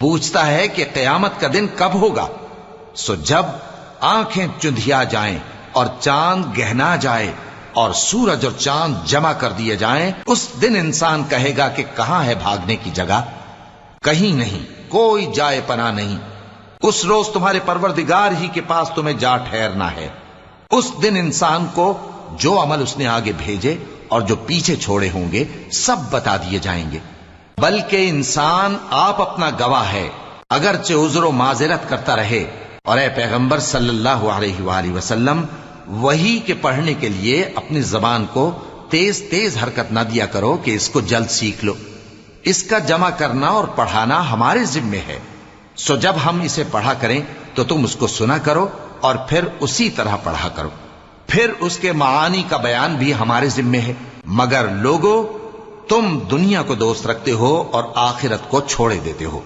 پوچھتا ہے کہ قیامت کا دن کب ہوگا؟ سو جب آنکھیں چندھیا جائیں اور چاند گہنا جائے اور سورج اور چاند جمع کر دیے جائیں، اس دن انسان کہے گا کہ کہاں ہے بھاگنے کی جگہ؟ کہیں نہیں، کوئی جائے پناہ نہیں۔ اس روز تمہارے پروردگار ہی کے پاس تمہیں جا ٹھہرنا ہے۔ اس دن انسان کو جو عمل اس نے آگے بھیجے اور جو پیچھے چھوڑے ہوں گے سب بتا دیے جائیں گے۔ بلکہ انسان آپ اپنا گواہ ہے، اگرچہ عذر و معذرت کرتا رہے۔ اور اے پیغمبر صلی اللہ علیہ وآلہ وسلم، وحی کے پڑھنے کے لیے اپنی زبان کو تیز تیز حرکت نہ دیا کرو کہ اس کو جلد سیکھ لو۔ اس کا جمع کرنا اور پڑھانا ہمارے ذمے ہے۔ سو جب ہم اسے پڑھا کریں تو تم اس کو سنا کرو اور پھر اسی طرح پڑھا کرو۔ پھر اس کے معانی کا بیان بھی ہمارے ذمے ہے۔ مگر لوگو، تم دنیا کو دوست رکھتے ہو اور آخرت کو چھوڑے دیتے ہو۔